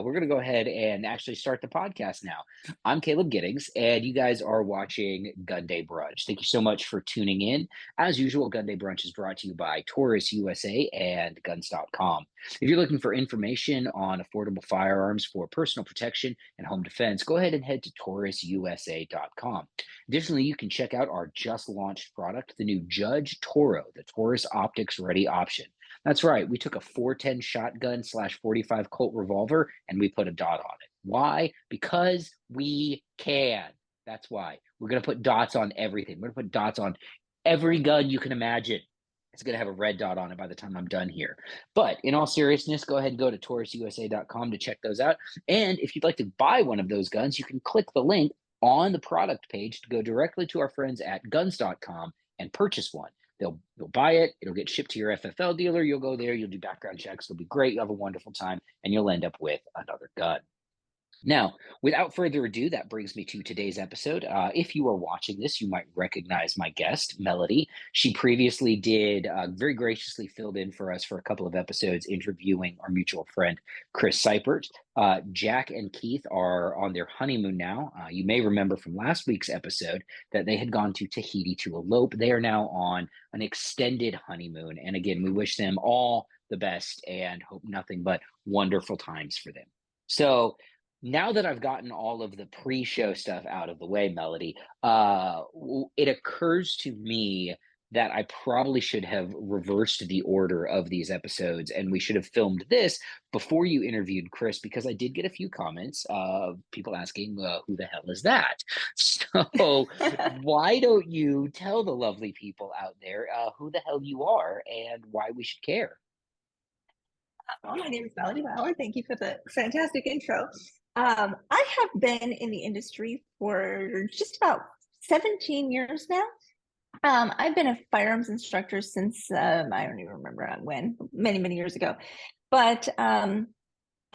We're going to go ahead and actually start the podcast now. I'm Caleb Giddings, and you guys are watching Gunday Brunch. Thank you so much for tuning in. As usual, Gunday Brunch is brought to you by Taurus USA and Guns.com. If you're looking for information on affordable firearms for personal protection and home defense, go ahead and head to TaurusUSA.com. Additionally, you can check out our just launched product, the new Judge Toro, the Taurus Optics Ready option. That's right. We took a 410 shotgun slash 45 Colt revolver and we put a dot on it. Why? Because we can. That's why. We're going to put dots on everything. We're going to put dots on every gun you can imagine. It's going to have a red dot on it by the time I'm done here. But in all seriousness, go ahead and go to TaurusUSA.com to check those out. And if you'd like to buy one of those guns, you can click the link on the product page to go directly to our friends at Guns.com and purchase one. They'll buy it. It'll get shipped to your FFL dealer. You'll go there. You'll do background checks. It'll be great. You'll have a wonderful time, and you'll end up with another gun. Now, without further ado, that brings me to today's episode. If you are watching this, you might recognize my guest, Melody. She previously very graciously filled in for us for a couple of episodes interviewing our mutual friend, Chris Seipert. Jack and Keith are on their honeymoon now. You may remember from last week's episode that they had gone to Tahiti to elope. They are now on an extended honeymoon. And again, we wish them all the best and hope nothing but wonderful times for them. So, now that I've gotten all of the pre-show stuff out of the way, Melody, it occurs to me that I probably should have reversed the order of these episodes, and we should have filmed this before you interviewed Chris, because I did get a few comments of people asking, who the hell is that? So why don't you tell the lovely people out there who the hell you are and why we should care? Well, my name is Melody Bauer. Thank you for the fantastic intro. I have been in the industry for just about 17 years now. I've been a firearms instructor since I don't even remember when, many, many years ago. But I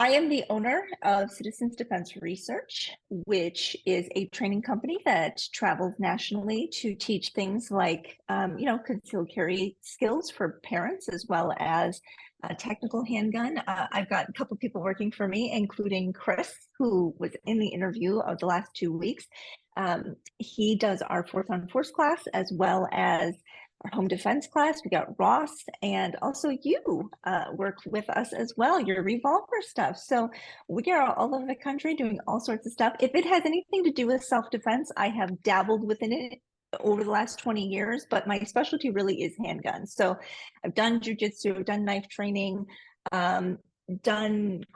am the owner of Citizens Defense Research, which is a training company that travels nationally to teach things like, concealed carry skills for parents, as well as a technical handgun. I've got a couple of people working for me, including Chris, who was in the interview of the last 2 weeks. He does our Force on Force class, as well as our home defense class. We got Ross, and also you work with us as well, your revolver stuff. So we are all over the country doing all sorts of stuff. If it has anything to do with self-defense, I have dabbled within it over the last 20 years, but my specialty really is handguns. So I've done jujitsu, I've done knife training, done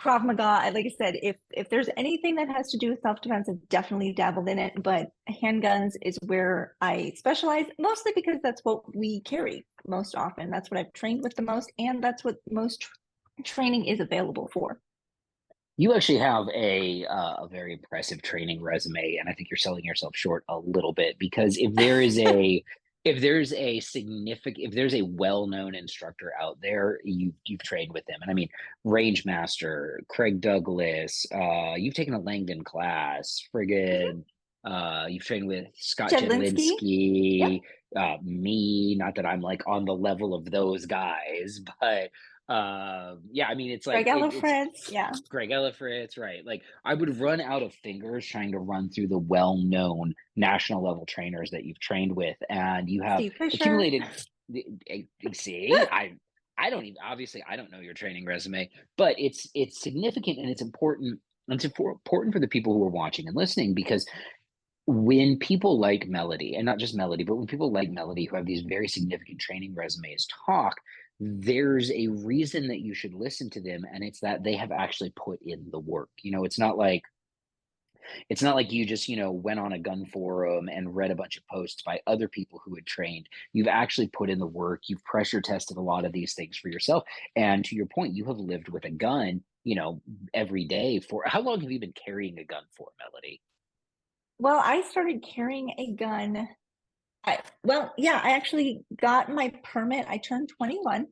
Krav Maga. Like I said, if there's anything that has to do with self-defense, I've definitely dabbled in it, but handguns is where I specialize, mostly because that's what we carry most often. That's what I've trained with the most, and that's what most training is available for. You actually have a very impressive training resume, and I think you're selling yourself short a little bit, because if there's a well-known instructor out there, you've trained with them. And I mean, Range Master, Craig Douglas, you've taken a Langdon class, friggin' you've trained with Scott Jedlinski. Yep. Jedlinski, me, not that I'm like on the level of those guys, but yeah, I mean, it's like Greg Ellifritz. Yeah. Greg Ellifritz, right? Like, I would run out of fingers trying to run through the well-known national level trainers that you've trained with, and you have Steve Fisher. accumulated. See, I don't even, obviously I don't know your training resume, but it's significant and it's important. And it's important for the people who are watching and listening, because when people like Melody, and not just Melody, but when people like Melody who have these very significant training resumes talk, there's a reason that you should listen to them, and it's that they have actually put in the work. It's not like you just, went on a gun forum and read a bunch of posts by other people who had trained. You've actually put in the work. You've pressure tested a lot of these things for yourself. And to your point, you have lived with a gun, every day. For how long have you been carrying a gun for, Melody? Well, I started carrying a gun. I actually got my permit. I turned 21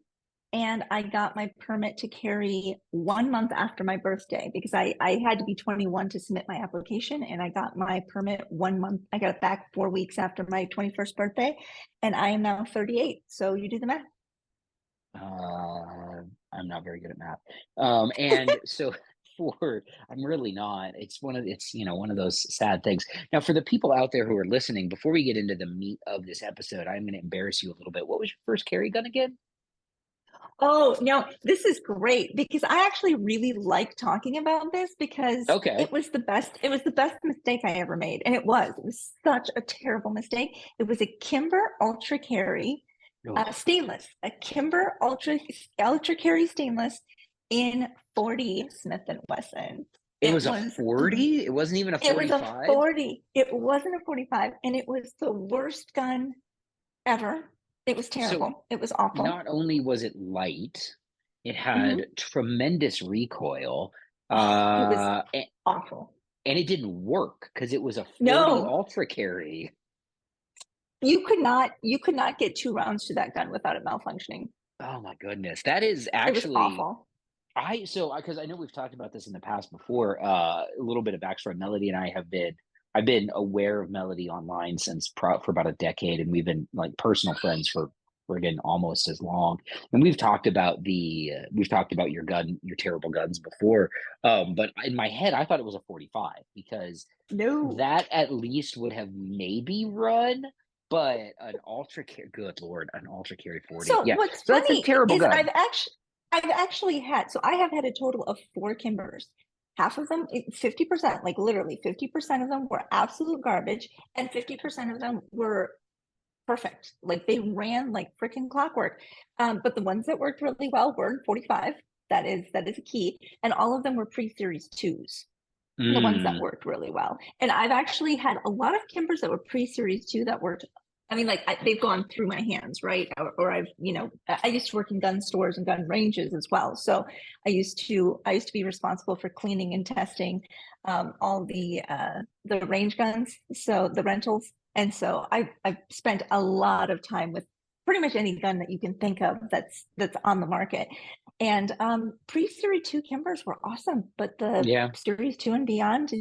and I got my permit to carry 1 month after my birthday, because I had to be 21 to submit my application. And I got my permit 1 month. I got it back 4 weeks after my 21st birthday. And I am now 38. So you do the math. I'm not very good at math. And so for. I'm really not. It's one of those sad things. Now, for the people out there who are listening, before we get into the meat of this episode, I'm going to embarrass you a little bit. What was your first carry gun again? Oh, no, this is great because I actually really like talking about this because Okay. it was the best mistake I ever made. And it was such a terrible mistake. It was a Kimber Ultra Carry Oh, stainless, a Kimber Ultra Carry stainless in 40 Smith and Wesson. it It was a was 40. It wasn't even a it was a 45. 40. It wasn't a 45, and it was the worst gun ever. It was So terrible. It was awful. not only was it light, it had Hmm. tremendous recoil, Oh, it was uh, and, awful. and it didn't work because it was a 40 No, ultra carry. you could not get 2 rounds to that gun without it malfunctioning. Oh my goodness, that is It was actually awful. because I know we've talked about this in the past before. A little bit of backstory. Melody and I I've been aware of Melody online for about a decade, and we've been like personal friends for again almost as long. And we've talked about your terrible guns before. But in my head, I thought it was a 45 because No. that at least would have maybe run. But good Lord, an ultra carry 40. So Yeah. what's So that's a funny terrible is gun. I've actually had so I have had a total of 4 Kimbers. Half of them, 50%, like literally 50% of them were absolute garbage, and 50% of them were perfect. Like they ran like freaking clockwork. But the ones that worked really well were in 45. That is a key. And all of them were pre-series twos, the ones that Mm. worked really well. And I've actually had a lot of Kimbers that were pre-series two that worked. I mean, like they've gone through my hands, right? Or I've, I used to work in gun stores and gun ranges as well. So I used to be responsible for cleaning and testing all the range guns, so the rentals. And so I've spent a lot of time with pretty much any gun that you can think of that's on the market. And pre-series two Kimbers were awesome, but the Yeah. series two and beyond.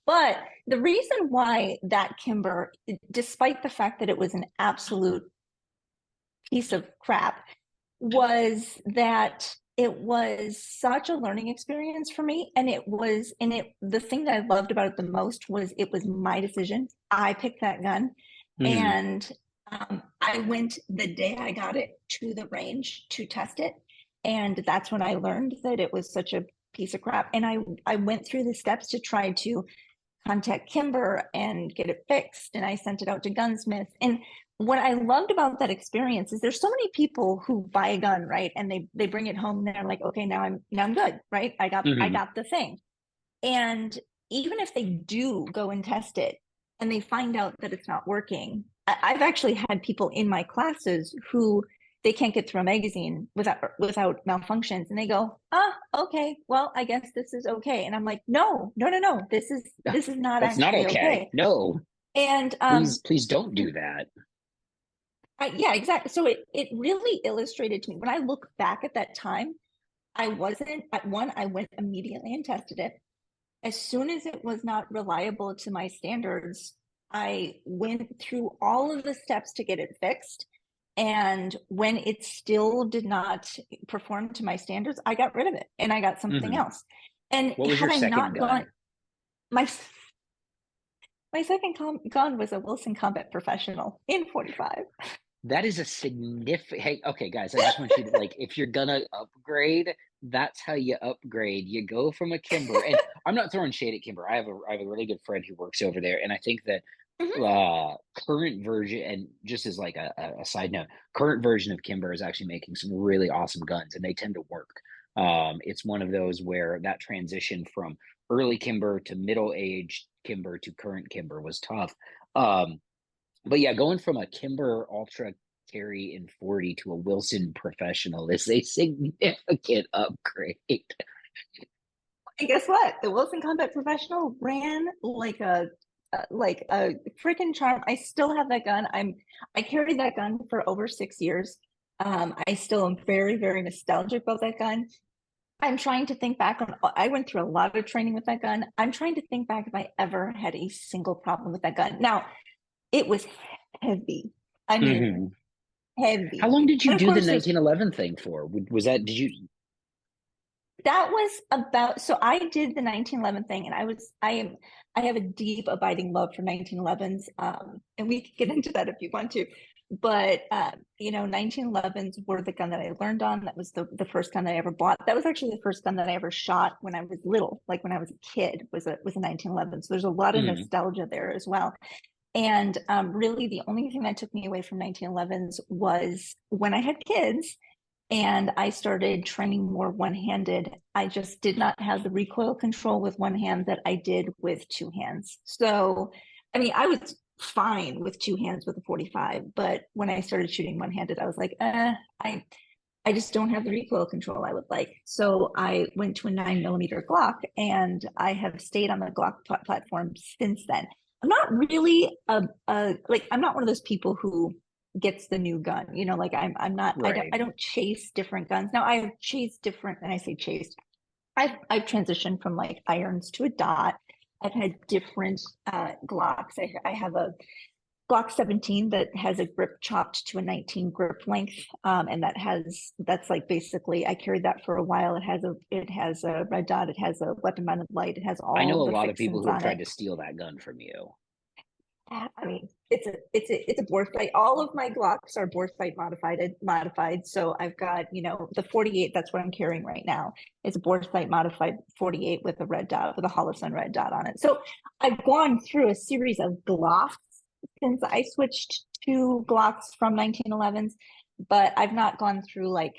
But the reason why that Kimber, despite the fact that it was an absolute piece of crap, was that it was such a learning experience for me. The thing that I loved about it the most was it was my decision. I picked that gun. Mm. And I went the day I got it to the range to test it. And that's when I learned that it was such a piece of crap. And I went through the steps to try to contact Kimber and get it fixed. And I sent it out to gunsmiths. And what I loved about that experience is there's so many people who buy a gun, right? And they bring it home and they're like, okay, now I'm good, right? I Hmm. got the thing. And even if they do go and test it and they find out that it's not working, I've actually had people in my classes who they can't get through a magazine without malfunctions, and they go, okay, well, I guess this is okay. And I'm like, no, no, no, no, this is not That's not actually okay. okay. No, And please don't do that. yeah, exactly. So it really illustrated to me when I look back at that time. I wasn't at one. I went immediately and tested it. As soon as it was not reliable to my standards, I went through all of the steps to get it fixed. And when it still did not perform to my standards, I got rid of it and I got something Hmm. else. And What was your had I second not gone, gun? my my second gun was a Wilson Combat Professional in 45. That is a significant. Hey, okay, guys, I just want you to like, if you're gonna upgrade, that's how you upgrade. You go from a Kimber, and I'm not throwing shade at Kimber. I have a really good friend who works over there, and I think that Mhm. current version, and just as like a side note, current version of Kimber is actually making some really awesome guns, and they tend to work. It's one of those where that transition from early Kimber to middle age Kimber to current Kimber was tough. Um, but yeah, going from a Kimber Ultra carry in 40 to a Wilson Professional is a significant upgrade. And guess what? The Wilson Combat Professional ran like a freaking charm. I still have that gun. I carried that gun for over 6 years. I still am very, very nostalgic about that gun. I'm trying to think back on, I went through a lot of training with that gun. I'm trying to think back if I ever had a single problem with that gun. Now, it was heavy. I mean, Hmm. How heavy. long did you And of do the course, there's 1911 thing for? Was that, did you? That was about, so I did the 1911 thing, and I have a deep abiding love for 1911s. And we could get into that if you want to. But 1911s were the gun that I learned on. That was the first gun that I ever bought. That was actually the first gun that I ever shot when I was little, like when I was a kid, was a 1911. So there's a lot of Hmm. nostalgia there as well. And really, the only thing that took me away from 1911s was when I had kids and I started training more one-handed. I just did not have the recoil control with one hand that I did with two hands. So, I mean, I was fine with two hands with a 45, but when I started shooting one-handed, I was like, I just don't have the recoil control I would like. So I went to a 9mm Glock, and I have stayed on the Glock platform since then. I'm not really like, I'm not one of those people who gets the new gun. Like I'm not, Right. I don't chase different guns. Now I've chased different, and I say chased. I've transitioned from like irons to a dot. I've had different Glocks. I have a Glock 17 that has a grip chopped to a 19 grip length, and that's like basically I carried that for a while. It has a red dot, it has a weapon mounted light, it has I know all a the lot of people fixins who have on tried it. to steal that gun from you. I mean, it's a bore sight. All of my Glocks are bore sight modified. So I've got, the 48, that's what I'm carrying right now. It's a bore sight modified 48 with a red dot, with a Holosun red dot on it. So I've gone through a series of Glocks since I switched to Glocks from 1911s, but I've not gone through like,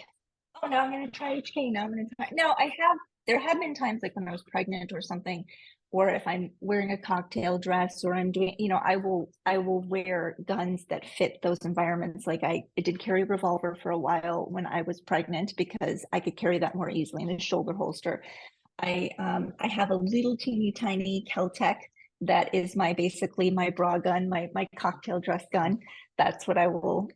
oh no, I'm gonna try HK. No, I'm gonna try. No, I have. There have been times like when I was pregnant or something, or if I'm wearing a cocktail dress, or I'm doing, I will wear guns that fit those environments. Like I did carry a revolver for a while when I was pregnant because I could carry that more easily in a shoulder holster. I have a little teeny tiny Keltec that is my basically my bra gun, my cocktail dress gun. That's what I will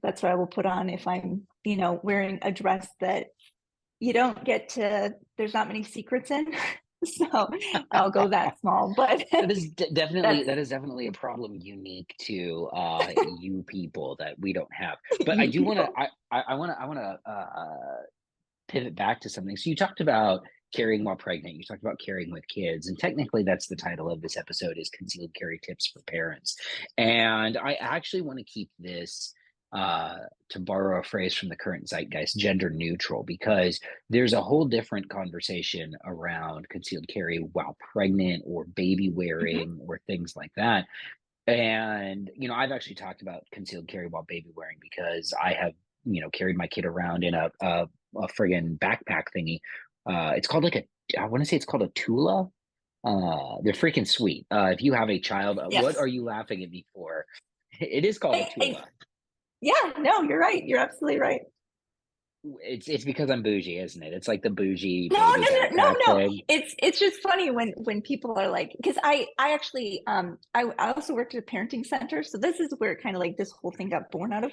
put on if I'm, wearing a dress that you don't get to, there's not many secrets in. So I'll go that small, but That is definitely that's that is definitely a problem unique to you people that we don't have. But I you do want to people. I want to pivot back to something. So you talked about carrying while pregnant. You talked about carrying with kids, and technically that's the title of this episode is concealed carry tips for parents. And I actually want to keep this to borrow a phrase from the current zeitgeist, gender neutral, because there's a whole different conversation around concealed carry while pregnant or baby Mhm. wearing or things like that. And, I've actually talked about concealed carry while baby wearing because I have, carried my kid around in a friggin' backpack thingy. It's called like I want to say it's called a Tula. They're freaking sweet. If you have a child, what Yes. are you laughing at me for? It is called a I, Tula. yeah, no, you're right. You're absolutely right. It's because I'm bougie, isn't it? It's like the bougie No, baby no, no, no, backpack no. thing. It's just funny when people are like, because I actually I also worked at a parenting center, so this is where kind of like this whole thing got born out of.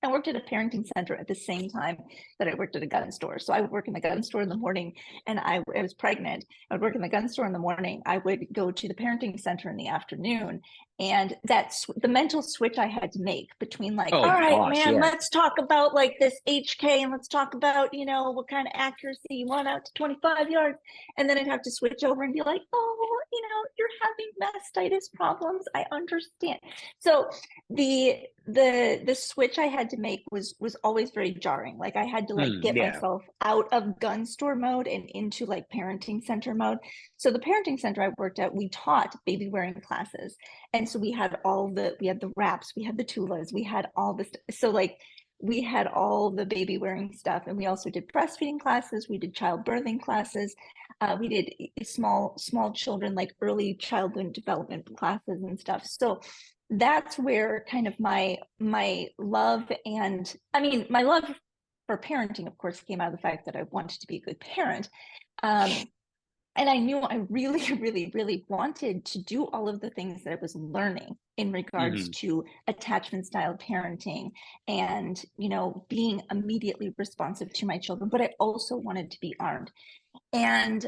I worked at a parenting center at the same time that I worked at a gun store. So I would work in the gun store in the morning, and I was pregnant. I would work in the gun store in the morning. I would go to the parenting center in the afternoon. And that's the mental switch I had to make between like, Oh all right, gosh, man, yeah. let's talk about like this HK, and let's talk about, what kind of accuracy you want out to 25 yards. And then I'd have to switch over and be like, oh, you're having mastitis problems. I understand. So the switch I had to make was always very jarring. Like I had to like get Yeah. myself out of gun store mode and into like parenting center mode. So the parenting center I worked at, we taught baby wearing classes. And so we had the wraps, we had the tulas, we had all this. So like we had all the baby wearing stuff, and we also did breastfeeding classes, we did childbirthing classes, we did small children like early childhood development classes and stuff. So that's where kind of my love, and I mean my love for parenting of course came out of the fact that I wanted to be a good parent. um, and I knew I really really wanted to do all of the things that I was learning in regards Hmm. to attachment style parenting, and being immediately responsive to my children, but I also wanted to be armed. And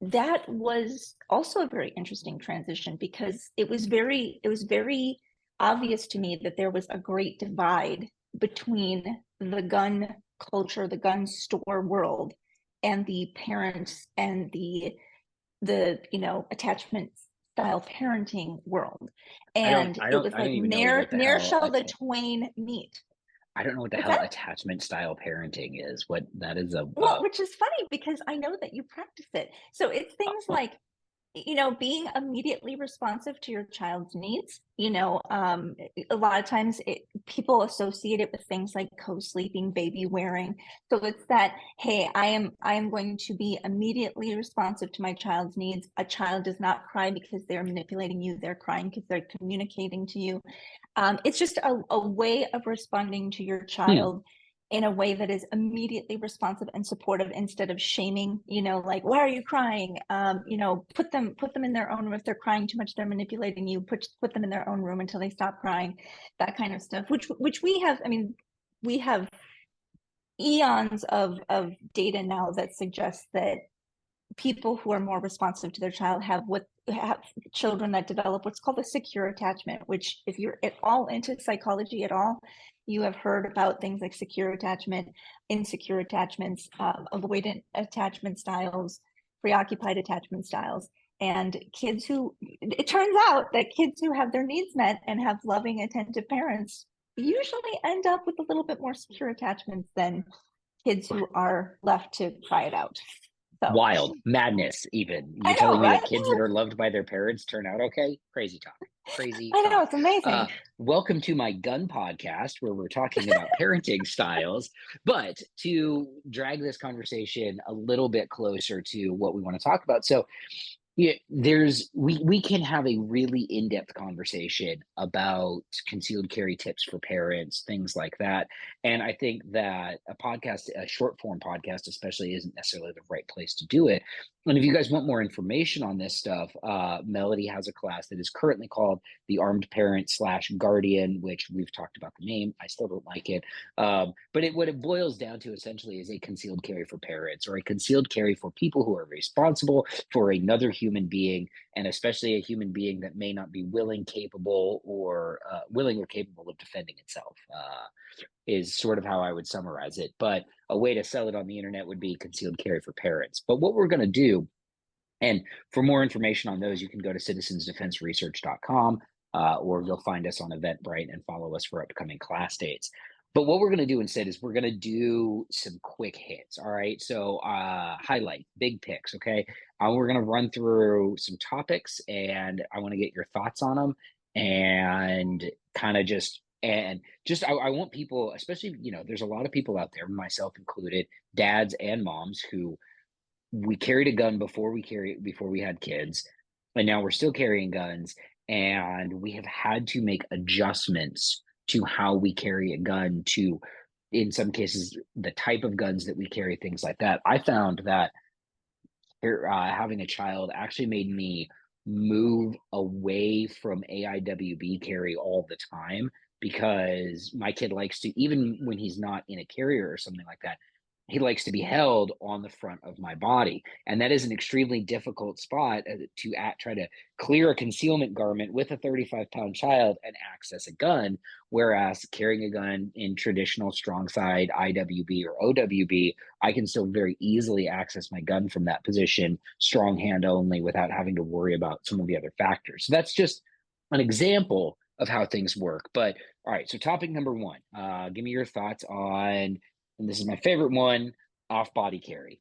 that was also a very interesting transition because it was very obvious to me that there was a great divide between the gun culture, the gun store world, and the parents and the attachment style parenting world. And it was I don't like even know what the ne'er hell shall the twain meet. I don't know what the What's hell that? attachment style parenting is. What that is a Well, which is funny because I know that you practice it. So it's things uh, like, being immediately responsive to your child's needs. A lot of times people associate it with things like co-sleeping, baby wearing. So it's that, hey, I am going to be immediately responsive to my child's needs. A child does not cry because they're manipulating you. They're crying because they're communicating to you. It's just a way of responding to your hmm. child in a way that is immediately responsive and supportive instead of shaming, like, why are you crying? Put them in their own room. If they're crying too much, they're manipulating you. Put them in their own room until they stop crying, that kind of stuff, which we have. I mean, we have eons of data now that suggests that people who are more responsive to their child have children that develop what's called a secure attachment, which, if you're at all into psychology at all, you have heard about things like secure attachment, insecure attachments, avoidant attachment styles, preoccupied attachment styles. And it turns out that kids who have their needs met and have loving, attentive parents usually end up with a little bit more secure attachments than kids who are left to cry it out. So Wild madness. Even you're I telling know, me right? that kids that are loved by their parents turn out okay? Crazy talk. Crazy I know, talk. it's amazing. Welcome to my gun podcast where we're talking about parenting styles. But to drag this conversation a little bit closer to what we want to talk about, so yeah, we can have a really in-depth conversation about concealed carry tips for parents, things like that. And I think that a short form podcast especially, isn't necessarily the right place to do it. And if you guys want more information on this stuff, Melody has a class that is currently called the Armed Parent slash Guardian, which we've talked about the name. I still don't like it. But what it boils down to essentially is a concealed carry for parents, or a concealed carry for people who are responsible for another human being, and especially a human being that may not be willing or capable of defending itself. Is sort of how I would summarize it. But a way to sell it on the internet would be concealed carry for parents. But what we're going to do, and for more information on those, you can go to citizensdefenseresearch.com, or you'll find us on Eventbrite and follow us for upcoming class dates. But what we're going to do instead is we're going to do some quick hits. All right. So, highlight, big picks. Okay. We're going to run through some topics and I want to get your thoughts on them, and kind of I want people, especially, there's a lot of people out there, myself included, dads and moms, who we carried a gun before we had kids, and now we're still carrying guns, and we have had to make adjustments to how we carry a gun, to, in some cases, the type of guns that we carry, things like that. I found that having a child actually made me move away from AIWB carry all the time, because my kid likes to, even when he's not in a carrier or something like that, he likes to be held on the front of my body. And that is an extremely difficult spot, try to clear a concealment garment with a 35-pound child and access a gun. Whereas carrying a gun in traditional strong side IWB or OWB, I can still very easily access my gun from that position, strong hand only, without having to worry about some of the other factors. So that's just an example of how things work. But all right, so topic number one, give me your thoughts on, and this is my favorite one, off body carry,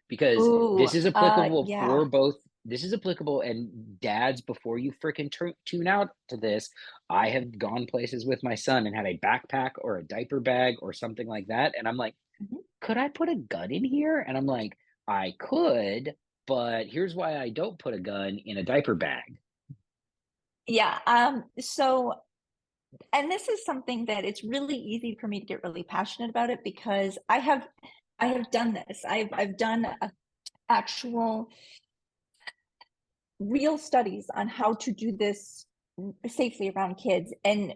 because Ooh, this is applicable yeah. for both. This is applicable, and dads, before you freaking tune out to this, I have gone places with my son and had a backpack or a diaper bag or something like that, and I'm like, Mhm. could I put a gun in here? And I'm like, I could, but here's why I don't put a gun in a diaper bag. Yeah. And this is something that it's really easy for me to get really passionate about it because I have done this. I've done actual real studies on how to do this safely around kids. And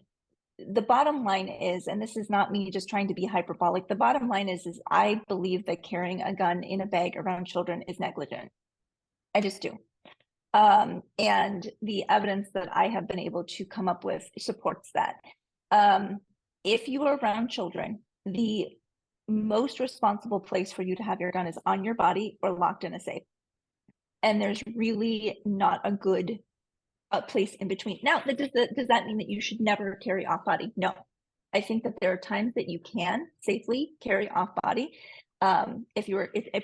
the bottom line is, and this is not me just trying to be hyperbolic, the bottom line is I believe that carrying a gun in a bag around children is negligent. I just do. And the evidence that I have been able to come up with supports that. Um, if you are around children, the most responsible place for you to have your gun is on your body or locked in a safe. And there's really not a good place in between. Now, does that mean that you should never carry off body? No. I think that there are times that you can safely carry off body. If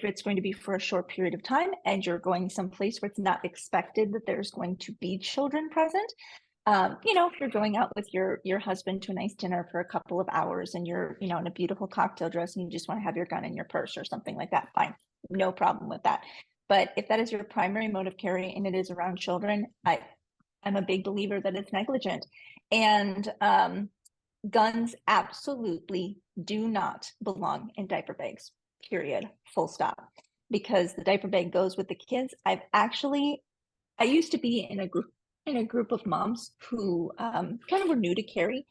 it's going to be for a short period of time and you're going someplace where it's not expected that there's going to be children present, if you're going out with your husband to a nice dinner for a couple of hours and you're, in a beautiful cocktail dress and you just want to have your gun in your purse or something like that, fine, no problem with that. But if that is your primary mode of carry and it is around children, I'm a big believer that it's negligent. And guns absolutely do not belong in diaper bags, period, full stop, because the diaper bag goes with the kids. I used to be in a group of moms who kind of were new to carry.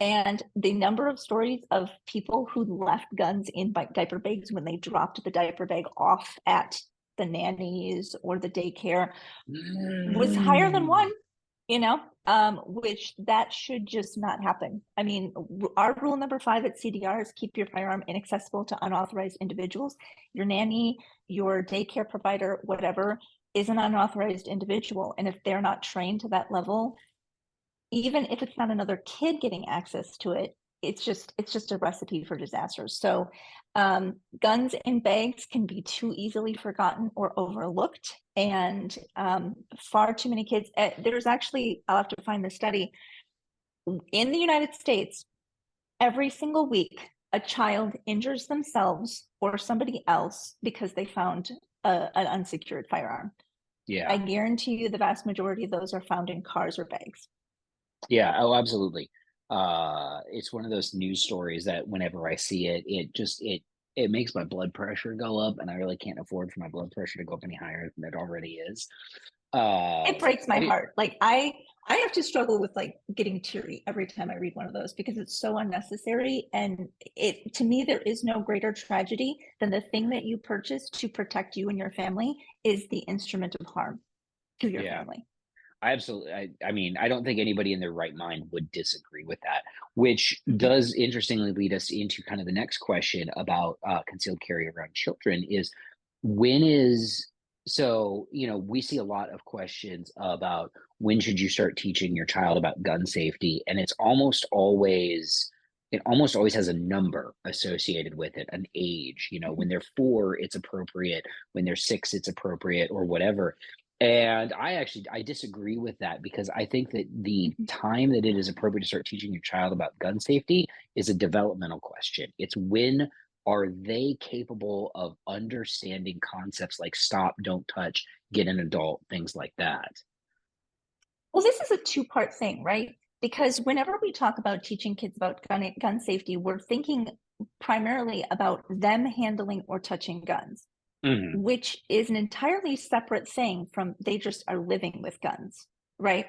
And the number of stories of people who left guns in diaper bags when they dropped the diaper bag off at the nannies or the daycare was higher than one, which that should just not happen. I mean, our rule number 5 at CDR is keep your firearm inaccessible to unauthorized individuals. Your nanny, your daycare provider, whatever, is an unauthorized individual. And if they're not trained to that level, even if it's not another kid getting access to it, it's just a recipe for disaster. So guns in bags can be too easily forgotten or overlooked. And far too many kids, there's actually, I'll have to find the study, in the United States, every single week, a child injures themselves or somebody else because they found an unsecured firearm. Yeah. I guarantee you the vast majority of those are found in cars or bags. Yeah. Oh, absolutely. It's one of those news stories that whenever I see it, it makes my blood pressure go up, and I really can't afford for my blood pressure to go up any higher than it already is. It breaks my I mean, heart. Like I have to struggle with like getting teary every time I read one of those because it's so unnecessary. And to me, there is no greater tragedy than the thing that you purchase to protect you and your family is the instrument of harm to your yeah. family. I absolutely. I mean, I don't think anybody in their right mind would disagree with that, which Mhm. does interestingly lead us into kind of the next question about concealed carry around children is when is so, we see a lot of questions about when should you start teaching your child about gun safety, and it almost always has a number associated with it, an age. When Mhm. they're 4, it's appropriate. When they're 6, it's appropriate, or whatever. And I disagree with that because I think that the Mhm. time that it is appropriate to start teaching your child about gun safety is a developmental question. It's when are they capable of understanding concepts like stop, don't touch, get an adult, things like that. Well, this is a two-part thing, right? Because whenever we talk about teaching kids about gun safety, we're thinking primarily about them handling or touching guns, Hmm. which is an entirely separate thing from they just are living with guns, right?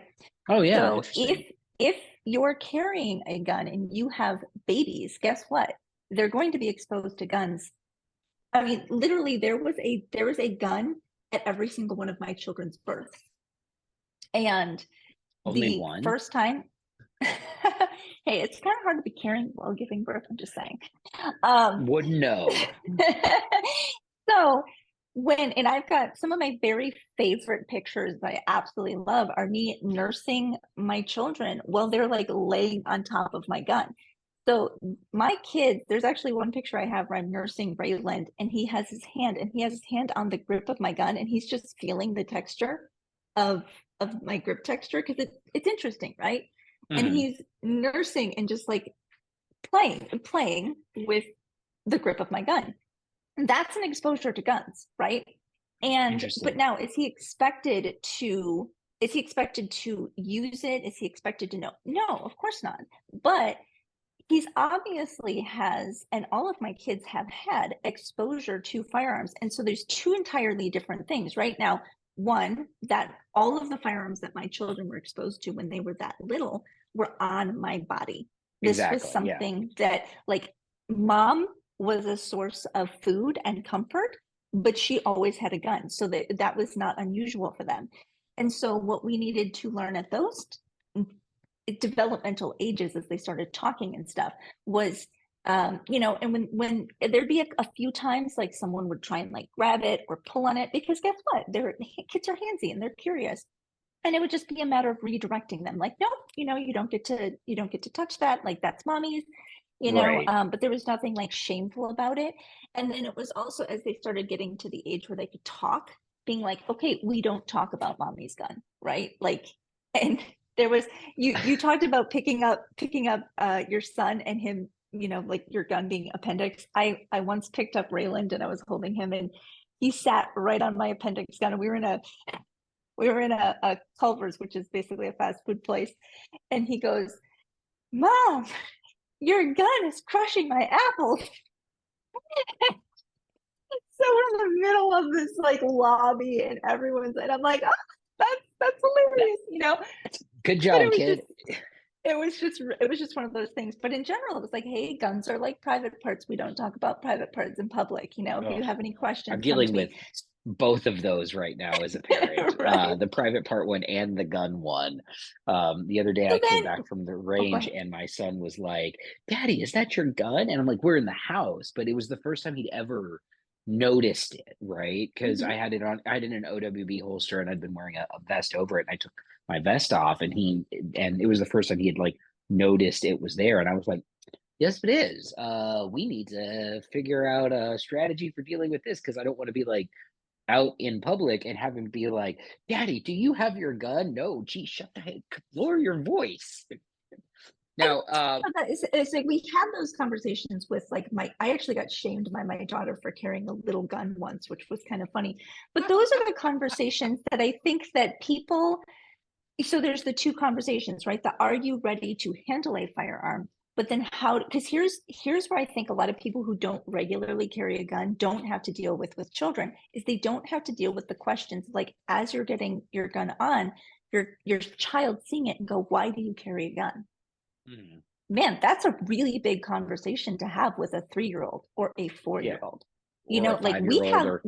Oh yeah, So interesting. if you're carrying a gun and you have babies, guess what? They're going to be exposed to guns. I mean, literally, there was a gun at every single one of my children's births. And Only the one? first time, hey, it's kind of hard to be carrying while giving birth, I'm just saying. Would know. So and I've got some of my very favorite pictures that I absolutely love are me nursing my children while they're like laying on top of my gun. So my kids, there's actually one picture I have where I'm nursing Rayland and he has his hand on the grip of my gun and he's just feeling the texture of my grip texture because it's interesting, right? And Hmm. he's nursing and just like playing with the grip of my gun. That's an exposure to guns, right? But Interesting. now is he expected to use it? Is he expected to know? No, of course not. But he's obviously has, and all of my kids have had exposure to firearms. And so there's two entirely different things right now. One, that all of the firearms that my children were exposed to when they were that little were on my body. This was Exactly. Yeah. something that, like, mom was a source of food and comfort, but she always had a gun. So that was not unusual for them. And so what we needed to learn at those developmental ages as they started talking and stuff was And when there'd be a few times like someone would try and like grab it or pull on it, because guess what? Kids are handsy and they're curious. And it would just be a matter of redirecting them, like, nope, you don't get to touch that, like that's mommy's, Right. but there was nothing like shameful about it. And then it was also as they started getting to the age where they could talk, being like, okay, we don't talk about mommy's gun, right? Like, and there was you talked about picking up your son and him, like your gun being appendix. I once picked up Rayland and I was holding him and he sat right on my appendix gun, and we were in a Culver's, which is basically a fast food place, and he goes, "Mom, your gun is crushing my apples." So we're in the middle of this like lobby, and and I'm like, "Oh, that's hilarious," Good But it job, was just kid. it was just one of those things. But in general, it was like, hey, guns are like private parts. We don't talk about private parts in public. If Oh, you have any I'm questions, come dealing to with me. both of those right now as a parent, Right. the private part one and the gun one. The other day So I came then, back from the oh, go range ahead. and my son was like, Daddy, is that your gun? And I'm like, we're in the house, but it was the first time he'd ever noticed it, right? Because Mhm. I had it in an OWB holster and I'd been wearing a vest over it. And I took my vest off and it was the first time he had like noticed it was there. And I was like, yes, it is. We need to figure out a strategy for dealing with this because I don't want to be like out in public and have him be like, "Daddy, do you have your gun?" No, gee, shut the heck, lower your voice. And Now, that is like we had those conversations with like I actually got shamed by my daughter for carrying a little gun once, which was kind of funny. But those are the conversations that I think that people, so there's the two conversations, right? The are you ready to handle a firearm? But then how, because here's where I think a lot of people who don't regularly carry a gun don't have to deal with children, is they don't have to deal with the questions like as you're getting your gun on, your child seeing it and go, why do you carry a gun? mm, Man, that's a really big conversation to have with a 3-year-old or a 4 yeah, year old. or a Like 5-year-old, or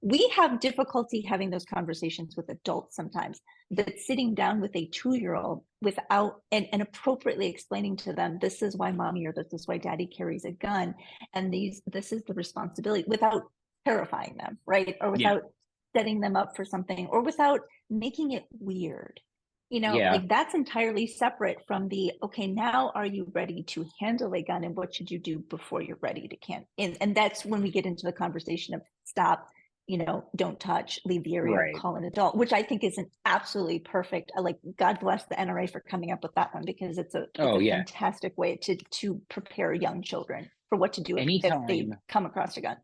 we have difficulty having those conversations with adults sometimes. That sitting down with a 2-year-old without and appropriately explaining to them, this is why mommy or this is why daddy carries a gun, and this is the responsibility, without terrifying them, right? Or yeah, without setting them up for something, or without making it weird. yeah, Like that's entirely separate from the, okay, now are you ready to handle a gun and what should you do before you're ready to can and that's when we get into the conversation of stop, don't touch, leave the area, right. call an adult, which I think is an absolutely perfect, like God bless the NRA for coming up with that one, because it's Oh a yeah. fantastic way to prepare young children for what to do if they Anytime, come across a gun.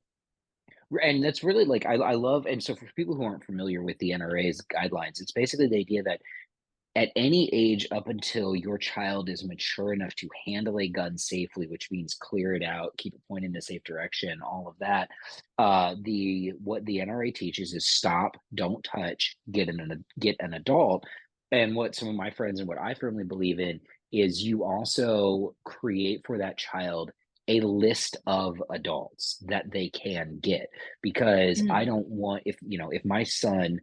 and that's really like I love, and so for people who aren't familiar with the NRA's guidelines, it's basically the idea that at any age up until your child is mature enough to handle a gun safely, which means clear it out, keep it pointed in a safe direction, all of that. The what the NRA teaches is stop, don't touch, get an adult. And what some of my friends and what I firmly believe in is you also create for that child a list of adults that they can get, because I Mm. don't want, if my son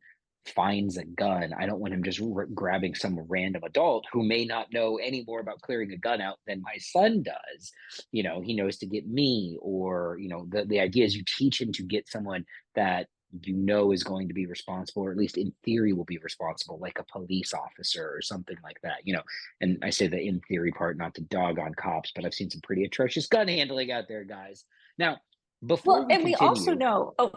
finds a gun, I don't want him just grabbing some random adult who may not know any more about clearing a gun out than my son does. He knows to get me, or the idea is you teach him to get someone that is going to be responsible, or at least in theory will be responsible, like a police officer or something like that. And I say the in theory part not to dog on cops, but I've seen some pretty atrocious gun handling out there, guys. Now, before Well, we and we also continue, know, oh,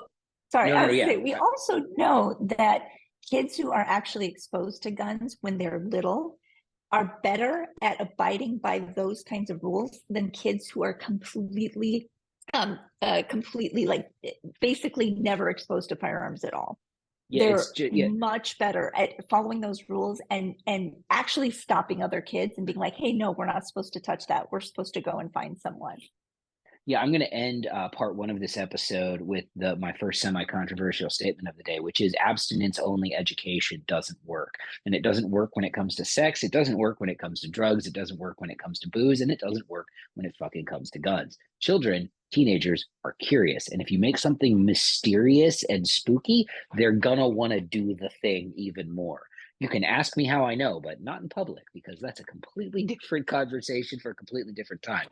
sorry, no, I no, no, was to yeah, say, we also know that kids who are actually exposed to guns when they're little are better at abiding by those kinds of rules than kids who are completely like basically never exposed to firearms at all. yeah, it's They're just, yeah. much better at following those rules and actually stopping other kids and being like, hey, no, we're not supposed to touch that. We're supposed to go and find someone. Yeah, I'm going to end part one of this episode with my first semi-controversial statement of the day, which is abstinence-only education doesn't work, and it doesn't work when it comes to sex. It doesn't work when it comes to drugs. It doesn't work when it comes to booze, and it doesn't work when it fucking comes to guns. Children, teenagers are curious, and if you make something mysterious and spooky, they're gonna want to do the thing even more. You can ask me how I know, but not in public because that's a completely different conversation for a completely different time.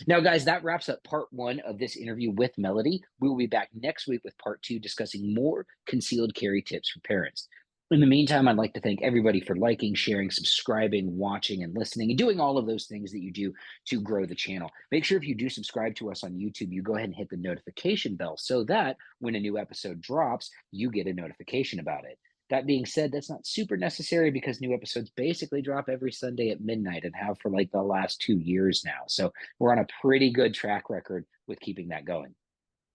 Now, guys, that wraps up part one of this interview with Melody. We will be back next week with part two discussing more concealed carry tips for parents. In the meantime, I'd like to thank everybody for liking, sharing, subscribing, watching, and listening, and doing all of those things that you do to grow the channel. Make sure if you do subscribe to us on YouTube, you go ahead and hit the notification bell so that when a new episode drops, you get a notification about it. That being said, that's not super necessary because new episodes basically drop every Sunday at midnight and have for like the last 2 years now. So we're on a pretty good track record with keeping that going.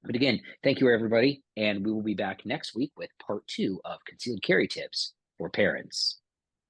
But again, thank you, everybody. And we will be back next week with part two of Concealed Carry Tips for Parents.